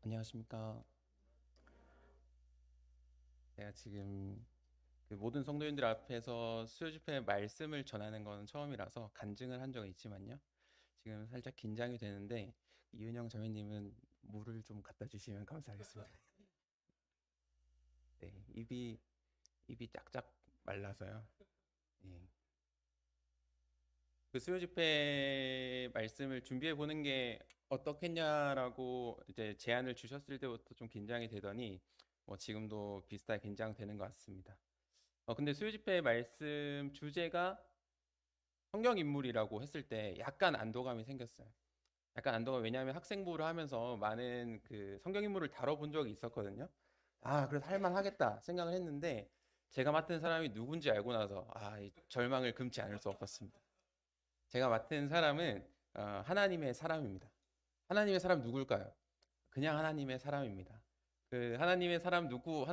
안녕하십니까. 제가 지금 그 모든 성도님들 앞에서 수요 집회 말씀을 전하는 건 처음이라서 간증을 한 적은 있지만요. 지금 살짝 긴장이 되는데 이은영 자매님은 물을 좀 갖다 주시면 감사하겠습니다. 네, 입이 짝짝 말라서요. 예. 그 수요 집회 말씀을 준비해 보는 게 어떻겠냐라고 이제 제안을 주셨을 때부터 좀 긴장이 되더니 뭐 지금도 비슷하게 긴장되는 것 같습니다. 근데 수요 집회 말씀 주제가 성경 인물이라고 했을 때 약간 안도감이 생겼어요. 약간 안도감 왜냐하면 학생부를 하면서 많은 그 성경 인물을 다뤄본 적이 있었거든요. 그래서 할만하겠다 생각을 했는데 제가 맡은 사람이 누군지 알고 나서 이 절망을 금치 않을 수 없었습니다. 제가 맡은 사람은 하나님의 사람입니다. 하나님의 사람 누굴까요? 그냥 하나님의 사람입니다. 그 하나님의 사람 누구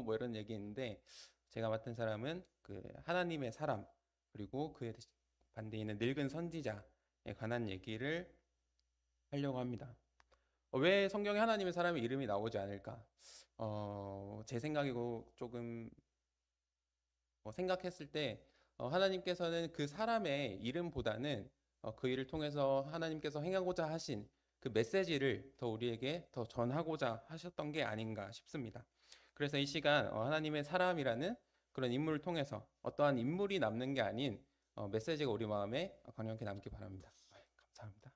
뭐 이런 얘기 있는데 제가 맡은 사람은 그 하나님의 사람 그리고 그에 반대에 있는 늙은 선지자에 관한 얘기를 하려고 합니다. 왜 성경에 하나님의 사람의 이름이 나오지 않을까? 제 생각이고 조금 생각했을 때 하나님께서는 그 사람의 이름보다는 그 일을 통해서 하나님께서 행하고자 하신 그 메시지를 더 우리에게 더 전하고자 하셨던 게 아닌가 싶습니다. 그래서 이 시간 하나님의 사람이라는 그런 인물을 통해서 어떠한 인물이 남는 게 아닌 메시지가 우리 마음에 강력히 남기 바랍니다. 감사합니다.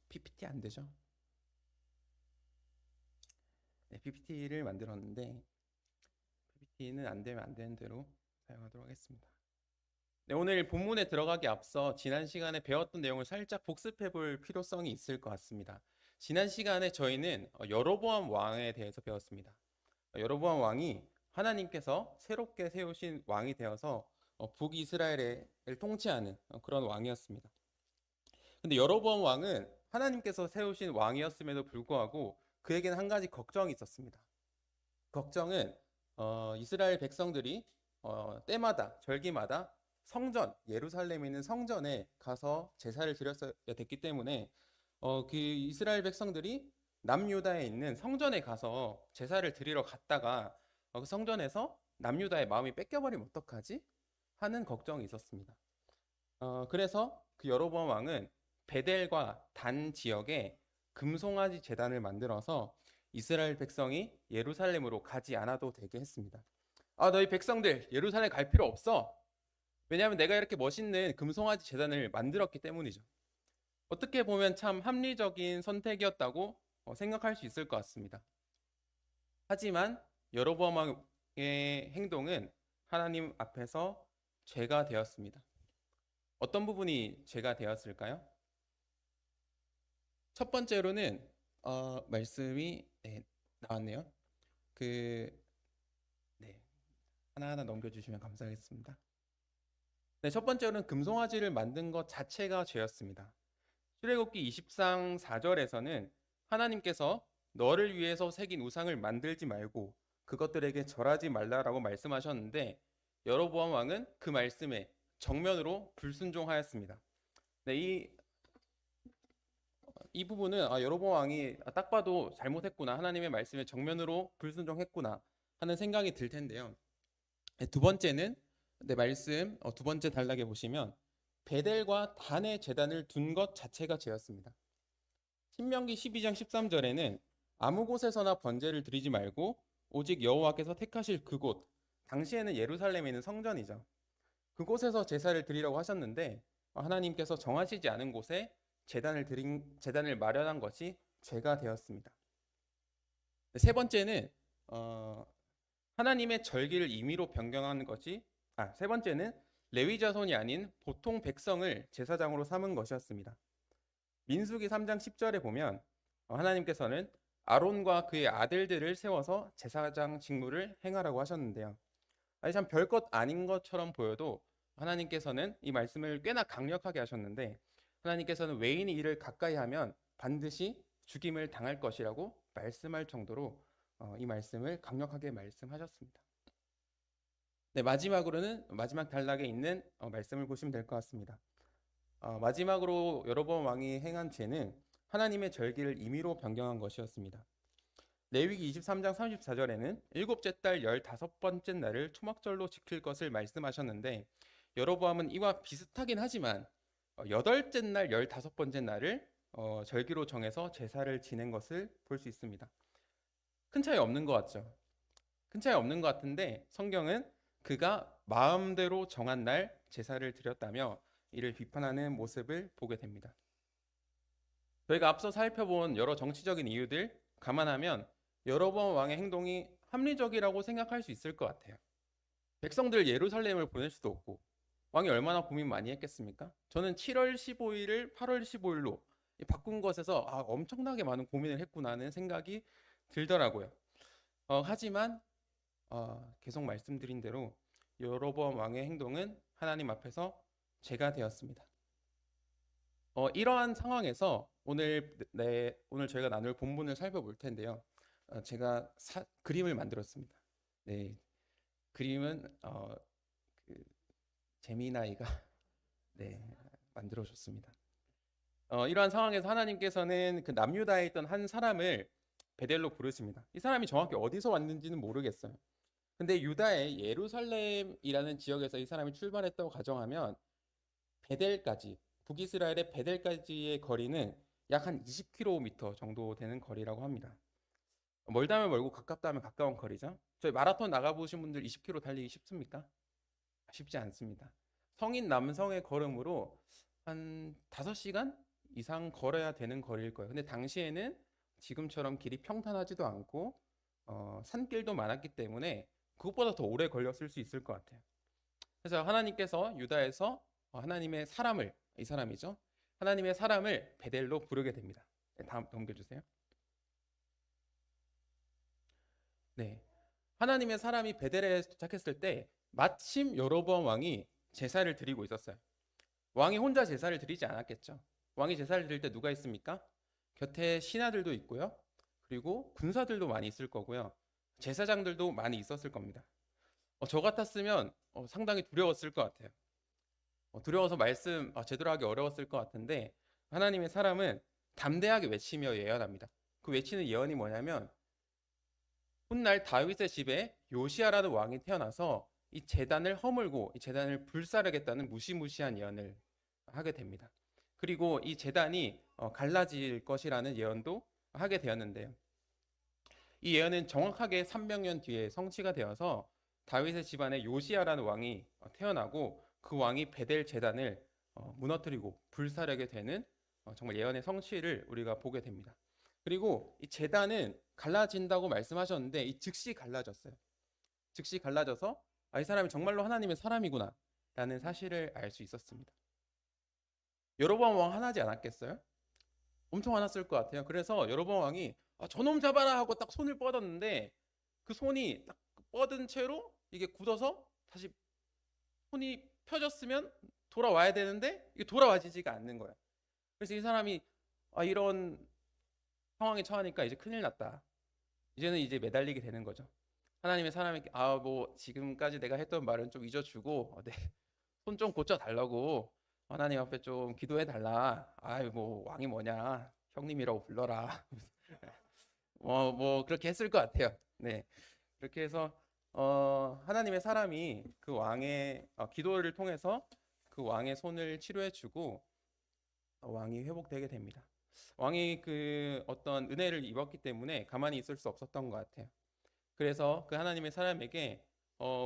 PPT 안 되죠? 네, PPT를 만들었는데 PPT는 안 되면 안 되는 대로 사용하도록 하겠습니다. 네, 오늘 본문에 들어가기 앞서 지난 시간에 배웠던 내용을 살짝 복습해 볼 필요성이 있을 것 같습니다. 지난 시간에 저희는 여로보암 왕에 대해서 배웠습니다. 여로보암 왕이 하나님께서 새롭게 세우신 왕이 되어서 북이스라엘을 통치하는 그런 왕이었습니다. 근데 여로보암 왕은 하나님께서 세우신 왕이었음에도 불구하고 그에게는 한 가지 걱정이 있었습니다. 걱정은 이스라엘 백성들이 때마다 절기마다 성전 예루살렘에 있는 성전에 가서 제사를 드렸어야 됐기 때문에 그 이스라엘 백성들이 남유다에 있는 성전에 가서 제사를 드리러 갔다가 그 성전에서 남유다의 마음이 뺏겨버리면 어떡하지? 하는 걱정이 있었습니다. 그래서 그 여로보암 왕은 베델과 단 지역에 금송아지 제단을 만들어서 이스라엘 백성이 예루살렘으로 가지 않아도 되게 했습니다. 너희 백성들 예루살렘 갈 필요 없어. 왜냐하면 내가 이렇게 멋있는 금송아지 제단을 만들었기 때문이죠. 어떻게 보면 참 합리적인 선택이었다고 생각할 수 있을 것 같습니다. 하지만 여로보암 왕의 행동은 하나님 앞에서 죄가 되었습니다. 어떤 부분이 죄가 되었을까요? 첫 번째로는 말씀이 나왔네요. 그 네, 하나하나 넘겨주시면 감사하겠습니다. 네, 첫 번째로는 금송아지를 만든 것 자체가 죄였습니다. 출애굽기 20장 4절에서는 하나님께서 너를 위해서 새긴 우상을 만들지 말고 그것들에게 절하지 말라라고 말씀하셨는데 여로보암 왕은 그 말씀에 정면으로 불순종하였습니다. 네, 이 부분은 여로보암 왕이 딱 봐도 잘못했구나 하나님의 말씀에 정면으로 불순종했구나 하는 생각이 들 텐데요. 네, 두 번째는 말씀 두 번째 단락에 보시면 베델과 단의 제단을 둔 것 자체가 죄였습니다. 신명기 12장 13절에는 아무 곳에서나 번제를 드리지 말고 오직 여호와께서 택하실 그곳, 당시에는 예루살렘에 있는 성전이죠. 그곳에서 제사를 드리라고 하셨는데 하나님께서 정하시지 않은 곳에 제단을 마련한 것이 죄가 되었습니다. 세 번째는 하나님의 절기를 임의로 변경하는 것이 세 번째는 레위 자손이 아닌 보통 백성을 제사장으로 삼은 것이었습니다. 민수기 3장 10절에 보면 하나님께서는 아론과 그의 아들들을 세워서 제사장 직무를 행하라고 하셨는데요. 참 별것 아닌 것처럼 보여도 하나님께서는 이 말씀을 꽤나 강력하게 하셨는데 하나님께서는 외인이 이를 가까이 하면 반드시 죽임을 당할 것이라고 말씀할 정도로 이 말씀을 강력하게 말씀하셨습니다. 네, 마지막으로는 마지막 단락에 있는 말씀을 보시면 될 것 같습니다. 마지막으로 여로보암 왕이 행한 죄는 하나님의 절기를 임의로 변경한 것이었습니다. 레위기 23장 34절에는 일곱째 달 15번째 날을 초막절로 지킬 것을 말씀하셨는데 여로보암은 이와 비슷하긴 하지만 여덟째 날 15번째 날을 절기로 정해서 제사를 지낸 것을 볼 수 있습니다. 큰 차이 없는 것 같죠? 큰 차이 없는 것 같은데 성경은 그가 마음대로 정한 날 제사를 드렸다며 이를 비판하는 모습을 보게 됩니다. 저희가 앞서 살펴본 여러 정치적인 이유들 감안하면 여로보암 왕의 행동이 합리적이라고 생각할 수 있을 것 같아요. 백성들 예루살렘을 보낼 수도 없고 왕이 얼마나 고민 많이 했겠습니까? 저는 7월 15일을 8월 15일로 바꾼 것에서 엄청나게 많은 고민을 했구나는 생각이 들더라고요. 하지만 계속 말씀드린 대로 여로보암 왕의 행동은 하나님 앞에서 죄가 되었습니다. 이러한 상황에서 오늘 저희가 나눌 본문을 살펴볼 텐데요. 제가 그림을 만들었습니다. 네, 그림은 재미나이가 만들어줬습니다. 이러한 상황에서 하나님께서는 그 남유다에 있던 한 사람을 베델로 부르십니다. 이 사람이 정확히 어디서 왔는지는 모르겠어요. 근데 유다의 예루살렘이라는 지역에서 이 사람이 출발했다고 가정하면 베델까지, 북이스라엘의 베델까지의 거리는 약 한 20km 정도 되는 거리라고 합니다. 멀다면 멀고 가깝다면 가까운 거리죠. 저희 마라톤 나가보신 분들 20km 달리기 쉽습니까? 쉽지 않습니다. 성인 남성의 걸음으로 한 5시간 이상 걸어야 되는 거리일 거예요. 근데 당시에는 지금처럼 길이 평탄하지도 않고 산길도 많았기 때문에 그것보다 더 오래 걸렸을 수 있을 것 같아요. 그래서 하나님께서 유다에서 하나님의 사람을, 이 사람이죠, 하나님의 사람을 베델로 부르게 됩니다. 다음 넘겨주세요. 네, 하나님의 사람이 베델에 도착했을 때 마침 여로보암 왕이 제사를 드리고 있었어요. 왕이 혼자 제사를 드리지 않았겠죠. 왕이 제사를 드릴 때 누가 있습니까? 곁에 신하들도 있고요. 그리고 군사들도 많이 있을 거고요. 제사장들도 많이 있었을 겁니다. 저 같았으면 상당히 두려웠을 것 같아요. 두려워서 말씀 제대로 하기 어려웠을 것 같은데 하나님의 사람은 담대하게 외치며 예언합니다. 그 외치는 예언이 뭐냐면 훗날 다윗의 집에 요시아라는 왕이 태어나서 이 제단을 허물고 이 제단을 불사르겠다는 무시무시한 예언을 하게 됩니다. 그리고 이 제단이 갈라질 것이라는 예언도 하게 되었는데요. 이 예언은 정확하게 300년 뒤에 성취가 되어서 다윗의 집안에 요시아라는 왕이 태어나고 그 왕이 베델 제단을 무너뜨리고 불사르게 되는 정말 예언의 성취를 우리가 보게 됩니다. 그리고 이 제단은 갈라진다고 말씀하셨는데 이 즉시 갈라졌어요. 즉시 갈라져서 이 사람이 정말로 하나님의 사람이구나 라는 사실을 알 수 있었습니다. 여로보암 왕 화나지 않았겠어요? 엄청 화났을 것 같아요. 그래서 여로보암 왕이 저놈 잡아라 하고 딱 손을 뻗었는데 그 손이 딱 뻗은 채로 이게 굳어서 다시 손이 펴졌으면 돌아와야 되는데 이게 돌아와지지가 않는 거예요. 그래서 이 사람이 이런 상황에 처하니까 이제 큰일 났다. 이제는 이제 매달리게 되는 거죠. 하나님의 사람에게 뭐 지금까지 내가 했던 말은 좀 잊어주고 손 좀 고쳐 달라고 하나님 앞에 좀 기도해 달라. 뭐 왕이 뭐냐, 형님이라고 불러라. 뭐 그렇게 했을 것 같아요. 네, 그렇게 해서 하나님의 사람이 그 왕의 기도를 통해서 그 왕의 손을 치료해주고 왕이 회복되게 됩니다. 왕이 그 어떤 은혜를 입었기 때문에 가만히 있을 수 없었던 것 같아요. 그래서 그 하나님의 사람에게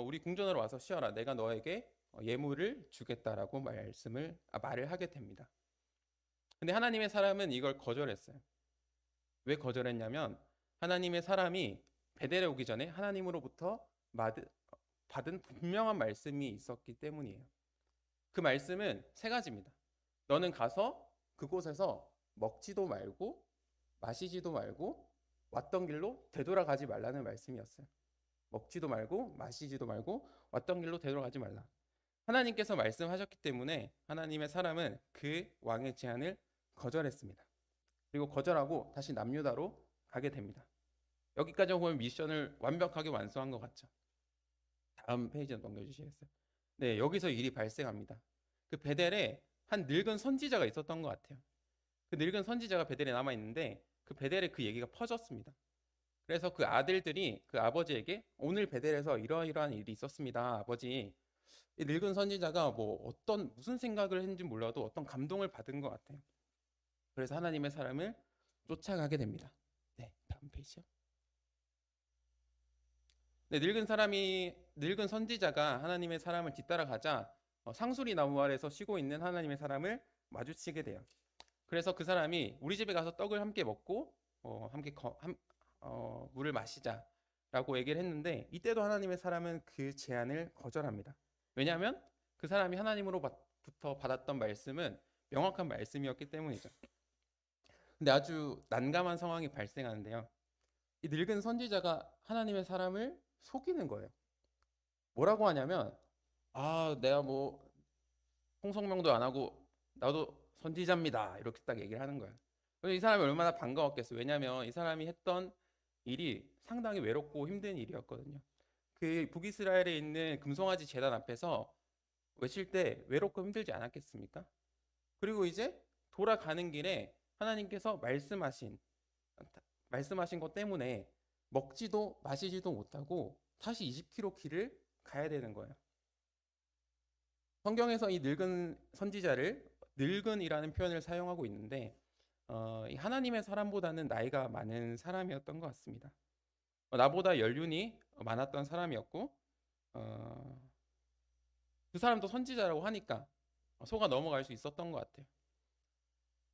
우리 궁전으로 와서 쉬어라. 내가 너에게 예물을 주겠다라고 말을 하게 됩니다. 근데 하나님의 사람은 이걸 거절했어요. 왜 거절했냐면 하나님의 사람이 베델에 오기 전에 하나님으로부터 받은 분명한 말씀이 있었기 때문이에요. 그 말씀은 3가지입니다. 너는 가서 그곳에서 먹지도 말고 마시지도 말고 왔던 길로 되돌아가지 말라는 말씀이었어요. 먹지도 말고 마시지도 말고 왔던 길로 되돌아가지 말라. 하나님께서 말씀하셨기 때문에 하나님의 사람은 그 왕의 제안을 거절했습니다. 그리고 거절하고 다시 남유다로 가게 됩니다. 여기까지 보면 미션을 완벽하게 완수한 것 같죠. 다음 페이지 넘겨주시겠어요? 네, 여기서 일이 발생합니다. 그 베델에 한 늙은 선지자가 있었던 것 같아요. 그 늙은 선지자가 베델에 남아 있는데 그 베델에 그 얘기가 퍼졌습니다. 그래서 그 아들들이 그 아버지에게 오늘 베델에서 이러이러한 일이 있었습니다. 아버지, 이 늙은 선지자가 뭐 어떤 무슨 생각을 했는지 몰라도 어떤 감동을 받은 것 같아요. 그래서 하나님의 사람을 쫓아가게 됩니다. 네, 다음 페이지요. 네, 늙은 선지자가 하나님의 사람을 뒤따라가자 상수리 나무 아래서 쉬고 있는 하나님의 사람을 마주치게 돼요. 그래서 그 사람이 우리 집에 가서 떡을 함께 먹고 함께 물을 마시자라고 얘기를 했는데 이때도 하나님의 사람은 그 제안을 거절합니다. 왜냐하면 그 사람이 하나님으로부터 받았던 말씀은 명확한 말씀이었기 때문이죠. 근데 아주 난감한 상황이 발생하는데요. 이 늙은 선지자가 하나님의 사람을 속이는 거예요. 뭐라고 하냐면 내가 뭐 홍성명도 안 하고 나도 선지자입니다. 이렇게 딱 얘기를 하는 거예요. 이 사람이 얼마나 반가웠겠어요. 왜냐하면 이 사람이 했던 일이 상당히 외롭고 힘든 일이었거든요. 그 북이스라엘에 있는 금송아지 제단 앞에서 외칠 때 외롭고 힘들지 않았겠습니까? 그리고 이제 돌아가는 길에 하나님께서 말씀하신 것 때문에 먹지도 마시지도 못하고 다시 20km 길을 가야 되는 거예요. 성경에서 이 늙은 선지자를 늙은이라는 표현을 사용하고 있는데 하나님의 사람보다는 나이가 많은 사람이었던 것 같습니다. 나보다 연륜이 많았던 사람이었고 그 사람도 선지자라고 하니까 속아 넘어갈 수 있었던 것 같아요.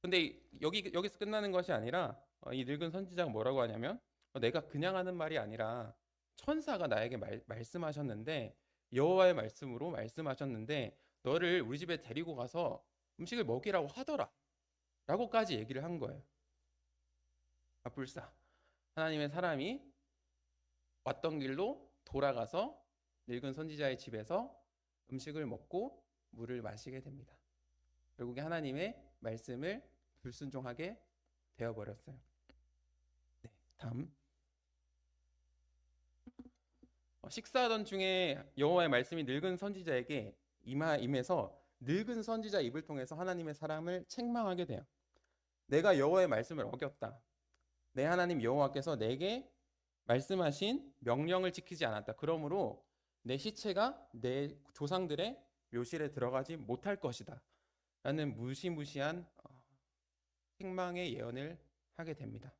근데 여기서 끝나는 것이 아니라 이 늙은 선지자가 뭐라고 하냐면 내가 그냥 하는 말이 아니라 천사가 나에게 말씀하셨는데 여호와의 말씀으로 말씀하셨는데 너를 우리 집에 데리고 가서 음식을 먹이라고 하더라 라고까지 얘기를 한 거예요. 불사 하나님의 사람이 왔던 길로 돌아가서 늙은 선지자의 집에서 음식을 먹고 물을 마시게 됩니다. 결국에 하나님의 말씀을 불순종하게 되어버렸어요. 네, 다음. 식사하던 중에 여호와의 말씀이 늙은 선지자에게 임해서 늙은 선지자 입을 통해서 하나님의 사람을 책망하게 돼요. 내가 여호와의 말씀을 어겼다. 내 하나님 여호와께서 내게 말씀하신 명령을 지키지 않았다. 그러므로 내 시체가 내 조상들의 묘실에 들어가지 못할 것이다. 라는 무시무시한 책망의 예언을 하게 됩니다.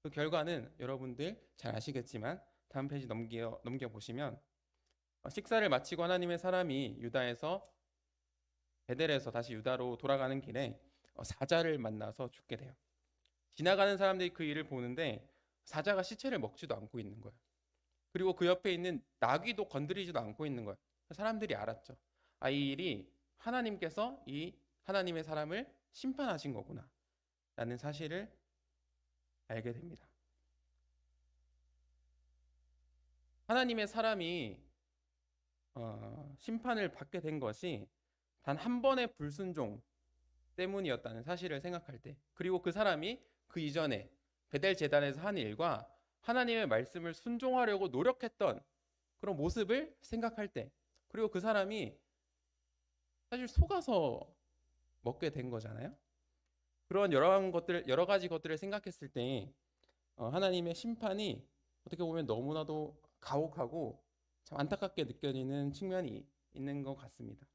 그 결과는 여러분들 잘 아시겠지만 다음 페이지 넘겨보시면 식사를 마치고 하나님의 사람이 유다에서 베델에서 다시 유다로 돌아가는 길에 사자를 만나서 죽게 돼요. 지나가는 사람들이 그 일을 보는데 사자가 시체를 먹지도 않고 있는 거예요. 그리고 그 옆에 있는 나귀도 건드리지도 않고 있는 거예요. 사람들이 알았죠. 이 일이 하나님께서 이 하나님의 사람을 심판하신 거구나 라는 사실을 알게 됩니다. 하나님의 사람이 심판을 받게 된 것이 단 한 번의 불순종 때문이었다는 사실을 생각할 때, 그리고 그 사람이 그 이전에 베델 제단에서 한 일과 하나님의 말씀을 순종하려고 노력했던 그런 모습을 생각할 때, 그리고 그 사람이 사실 속아서 먹게 된 거잖아요. 그런 여러 가지 것들을 생각했을 때 하나님의 심판이 어떻게 보면 너무나도 가혹하고 참 안타깝게 느껴지는 측면이 있는 것 같습니다.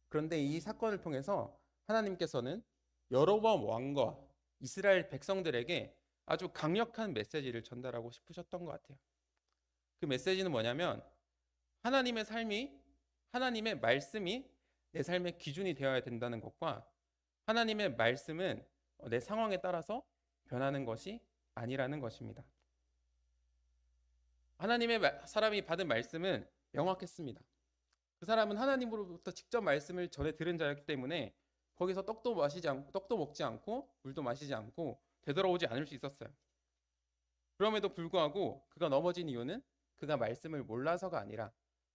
그런데 이 사건을 통해서 하나님께서는 여로보암 왕과 이스라엘 백성들에게 아주 강력한 메시지를 전달하고 싶으셨던 것 같아요. 그 메시지는 뭐냐면 하나님의 말씀이 내 삶의 기준이 되어야 된다는 것과 하나님의 말씀은 내 상황에 따라서 변하는 것이 아니라는 것입니다. 하나님의 사람이 받은 말씀은 명확했습니다. 그 사람은 하나님으로부터 직접 말씀을 전해 들은 자였기 때문에 거기서 떡도 먹지 않고 물도 마시지 않고 되돌아오지 않을 수 있었어요. 그럼에도 불구하고 그가 넘어진 이유는 그가 말씀을 몰라서가 아니라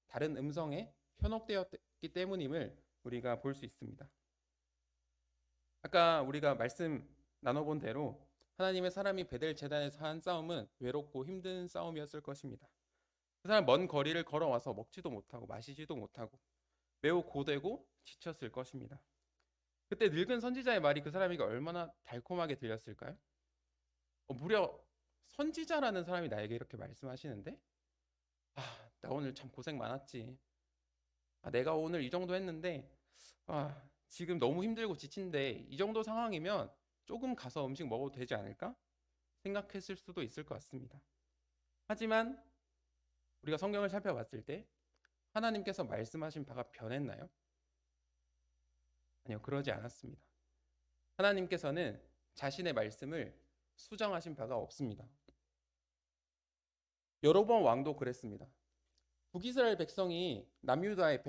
다른 음성에 현혹되었기 때문임을 우리가 볼 수 있습니다. 아까 우리가 말씀 나눠본 대로 하나님의 사람이 베델 제단에서 한 싸움은 외롭고 힘든 싸움이었을 것입니다. 그 사람 먼 거리를 걸어와서 먹지도 못하고 마시지도 못하고 매우 고되고 지쳤을 것입니다. 그때 늙은 선지자의 말이 그 사람에게 얼마나 달콤하게 들렸을까요? 무려 선지자라는 사람이 나에게 이렇게 말씀하시는데, 나 오늘 참 고생 많았지. 내가 오늘 이 정도 했는데, 지금 너무 힘들고 지친데 이 정도 상황이면 조금 가서 음식 먹어도 되지 않을까? 생각했을 수도 있을 것 같습니다. 하지만 우리가 성경을 살펴봤을 때 하나님께서 말씀하신 바가 변했나요? 아니요, 그러지 않았습니다. 하나님께서는 자신의 말씀을 수정하신 바가 없습니다. 여로보암 왕도 그랬습니다. 북이스라엘 백성이 남유다의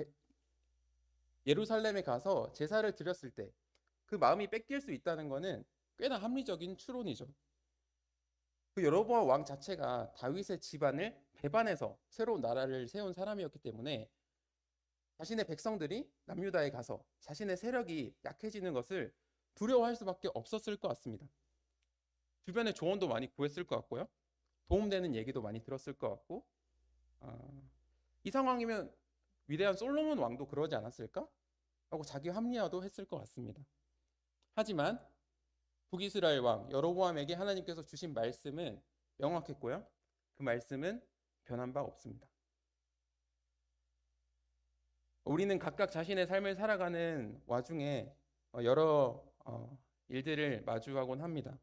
예루살렘에 가서 제사를 드렸을 때 그 마음이 뺏길 수 있다는 것은 꽤나 합리적인 추론이죠. 그 여로보암 왕 자체가 다윗의 집안을 배반해서 새로운 나라를 세운 사람이었기 때문에 자신의 백성들이 남유다에 가서 자신의 세력이 약해지는 것을 두려워할 수밖에 없었을 것 같습니다. 주변에 조언도 많이 구했을 것 같고요. 도움되는 얘기도 많이 들었을 것 같고, 이 상황이면 위대한 솔로몬 왕도 그러지 않았을까? 하고 자기 합리화도 했을 것 같습니다. 하지만 북이스라엘 왕 여로보암에게 하나님께서 주신 말씀은 명확했고요. 그 말씀은 변한 바 없습니다. 우리는 각각 자신의 삶을 살아가는 와중에 여러 일들을 마주하곤 합니다.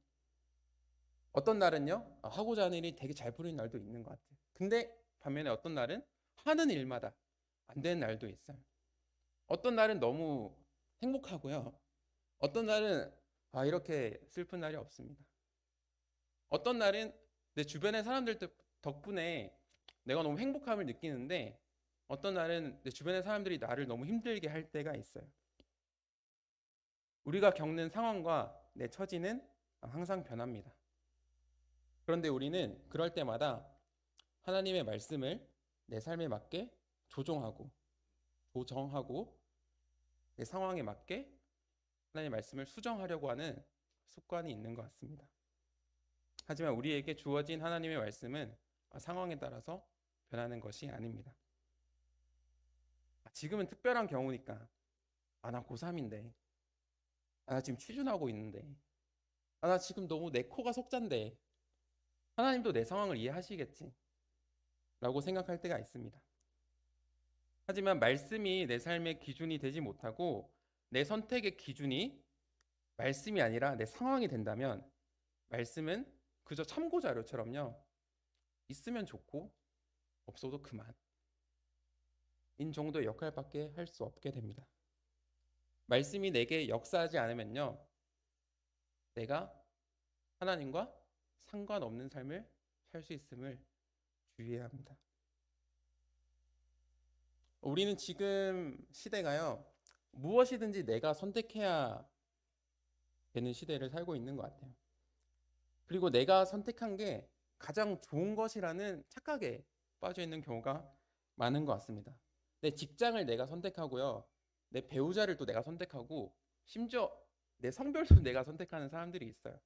어떤 날은요, 하고자 하는 일이 되게 잘 풀리는 날도 있는 것 같아요. 근데 반면에 어떤 날은 하는 일마다 안 되는 날도 있어요. 어떤 날은 너무 행복하고요. 어떤 날은 이렇게 슬픈 날이 없습니다. 어떤 날은 내 주변의 사람들 덕분에 내가 너무 행복함을 느끼는데, 어떤 날은 내 주변의 사람들이 나를 너무 힘들게 할 때가 있어요. 우리가 겪는 상황과 내 처지는 항상 변합니다. 그런데 우리는 그럴 때마다 하나님의 말씀을 내 삶에 맞게 조정하고 내 상황에 맞게 하나님의 말씀을 수정하려고 하는 습관이 있는 것 같습니다. 하지만 우리에게 주어진 하나님의 말씀은 상황에 따라서 변하는 것이 아닙니다. 지금은 특별한 경우니까, 나 고3인데, 나 지금 취준하고 있는데, 나 지금 너무 내 코가 속잔데 하나님도 내 상황을 이해하시겠지 라고 생각할 때가 있습니다. 하지만 말씀이 내 삶의 기준이 되지 못하고 내 선택의 기준이 말씀이 아니라 내 상황이 된다면, 말씀은 그저 참고 자료처럼요, 있으면 좋고 없어도 그만 인 정도의 역할밖에 할 수 없게 됩니다. 말씀이 내게 역사하지 않으면요, 내가 하나님과 상관없는 삶을 살 수 있음을 주의해야 합니다. 우리는 지금 시대가요, 무엇이든지 내가 선택해야 되는 시대를 살고 있는 것 같아요. 그리고 내가 선택한 게 가장 좋은 것이라는 착각에 빠져 있는 경우가 많은 것 같습니다. 내 직장을 내가 선택하고요, 내 배우자를 또 내가 선택하고, 심지어 내 성별도 내가 선택하는 사람들이 있어요.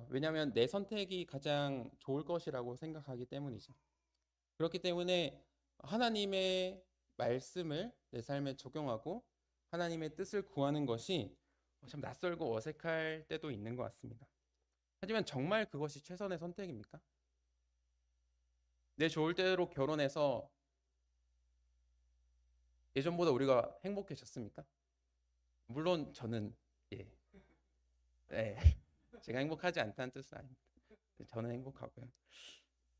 왜냐하면 내 선택이 가장 좋을 것이라고 생각하기 때문이죠. 그렇기 때문에 하나님의 말씀을 내 삶에 적용하고 하나님의 뜻을 구하는 것이 참 낯설고 어색할 때도 있는 것 같습니다. 하지만 정말 그것이 최선의 선택입니까? 내 좋을 대로 결혼해서 예전보다 우리가 행복해졌습니까? 물론 저는 제가 행복하지 않다는 뜻은 아닙니다. 저는 행복하고요.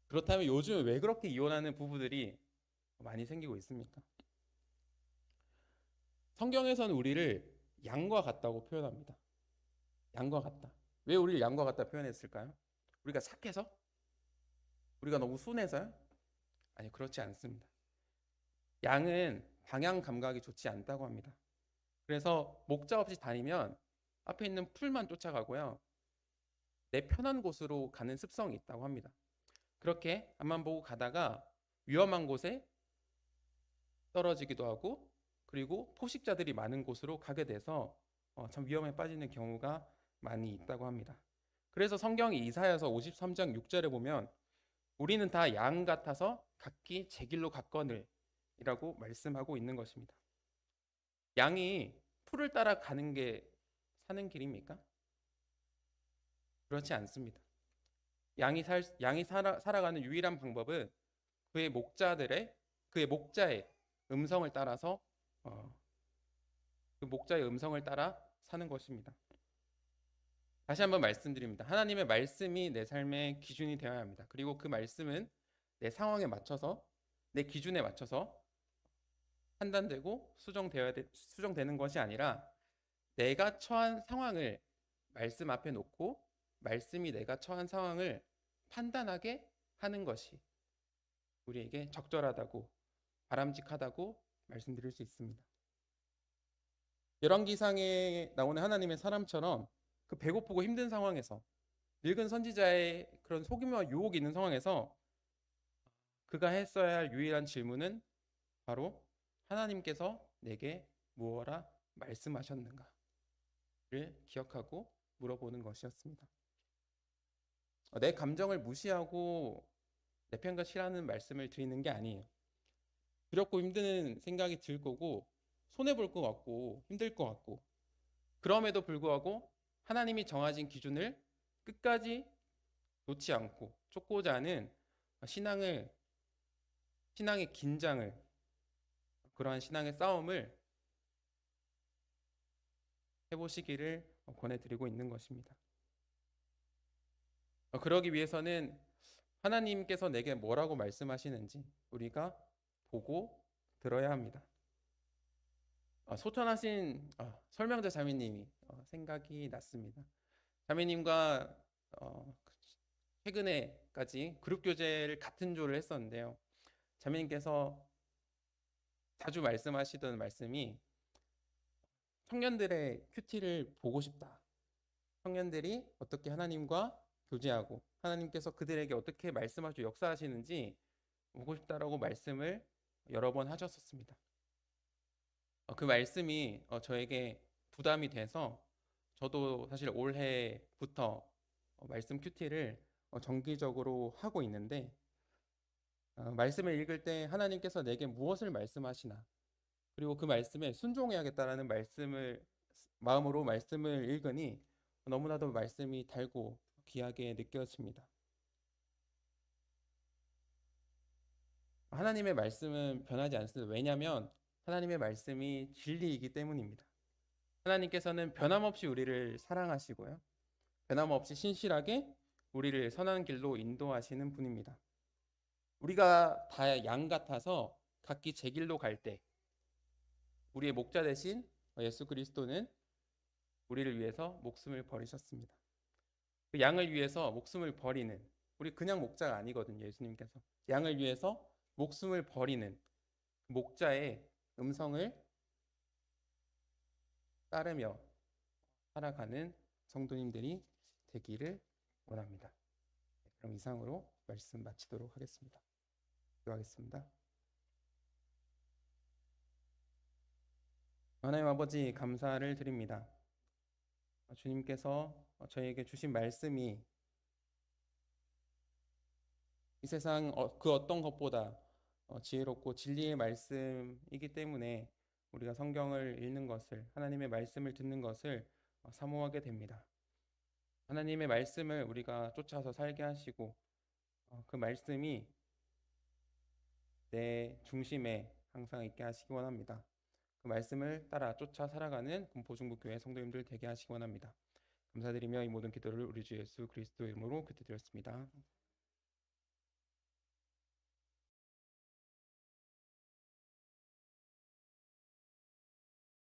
그렇다면 요즘 왜 그렇게 이혼하는 부부들이 많이 생기고 있습니까? 성경에서는 우리를 양과 같다고 표현합니다. 양과 같다. 왜 우리를 양과 같다 표현했을까요? 우리가 착해서? 우리가 너무 순해서요? 아니, 그렇지 않습니다. 양은 방향 감각이 좋지 않다고 합니다. 그래서 목자 없이 다니면 앞에 있는 풀만 쫓아가고요, 내 편한 곳으로 가는 습성이 있다고 합니다. 그렇게 앞만 보고 가다가 위험한 곳에 떨어지기도 하고, 그리고 포식자들이 많은 곳으로 가게 돼서 참 위험에 빠지는 경우가 많이 있다고 합니다. 그래서 성경이 이사야서 53장 6절에 보면, 우리는 다 양 같아서 각기 제 길로 갔거늘 이라고 말씀하고 있는 것입니다. 양이 풀을 따라 가는 게 사는 길입니까? 그렇지 않습니다. 양이 살아가는 유일한 방법은 그의 목자의 음성을 따라서 그 목자의 음성을 따라 사는 것입니다. 다시 한번 말씀드립니다. 하나님의 말씀이 내 삶의 기준이 되어야 합니다. 그리고 그 말씀은 내 상황에 맞춰서, 내 기준에 맞춰서 판단되고 수정되는 것이 아니라, 내가 처한 상황을 말씀 앞에 놓고 말씀이 내가 처한 상황을 판단하게 하는 것이 우리에게 적절하다고, 바람직하다고 말씀드릴 수 있습니다. 열왕기상에 나오는 하나님의 사람처럼 그 배고프고 힘든 상황에서, 늙은 선지자의 그런 속임과 유혹이 있는 상황에서 그가 했어야 할 유일한 질문은 바로 하나님께서 내게 무엇라 말씀하셨는가를 기억하고 물어보는 것이었습니다. 내 감정을 무시하고 내 편과 싫어하는 말씀을 드리는 게 아니에요. 두렵고 힘든 생각이 들 거고, 손해볼 것 같고 힘들 것 같고, 그럼에도 불구하고 하나님이 정하신 기준을 끝까지 놓지 않고 쫓고자 하는 신앙의 긴장을, 그러한 신앙의 싸움을 해보시기를 권해드리고 있는 것입니다. 그러기 위해서는 하나님께서 내게 뭐라고 말씀하시는지 우리가 보고 들어야 합니다. 소천하신 설명자 자매님이 생각이 났습니다. 자매님과 최근에까지 그룹 교제를 같은 조를 했었는데요. 자매님께서 자주 말씀하시던 말씀이 청년들의 큐티를 보고 싶다. 청년들이 어떻게 하나님과 교제하고 하나님께서 그들에게 어떻게 말씀하시고 역사하시는지 보고 싶다라고 말씀을 여러 번 하셨었습니다. 그 말씀이 저에게 부담이 돼서 저도 사실 올해부터 말씀 큐티를 정기적으로 하고 있는데, 말씀을 읽을 때 하나님께서 내게 무엇을 말씀하시나, 그리고 그 말씀에 순종해야겠다라는 마음으로 말씀을 읽으니 너무나도 말씀이 달고 귀하게 느껴집니다. 하나님의 말씀은 변하지 않습니다. 왜냐하면 하나님의 말씀이 진리이기 때문입니다. 하나님께서는 변함없이 우리를 사랑하시고요, 변함없이 신실하게 우리를 선한 길로 인도하시는 분입니다. 우리가 다 양 같아서 각기 제 길로 갈 때 우리의 목자 되신 예수 그리스도는 우리를 위해서 목숨을 버리셨습니다. 그 양을 위해서 목숨을 버리는, 우리 그냥 목자가 아니거든요. 예수님께서 양을 위해서 목숨을 버리는 목자의 음성을 따르며 살아가는 성도님들이 되기를 원합니다. 그럼 이상으로 말씀 마치도록 하겠습니다. 기도하겠습니다. 하나님 아버지, 감사를 드립니다. 주님께서 저에게 주신 말씀이 이 세상 그 어떤 것보다 지혜롭고 진리의 말씀이기 때문에 우리가 성경을 읽는 것을, 하나님의 말씀을 듣는 것을 사모하게 됩니다. 하나님의 말씀을 우리가 쫓아서 살게 하시고 그 말씀이 내 중심에 항상 있게 하시기 원합니다. 그 말씀을 따라 쫓아 살아가는 군포중부교회 성도님들 되게 하시기 원합니다. 감사드리며 이 모든 기도를 우리 주 예수 그리스도 이름으로 기도드렸습니다.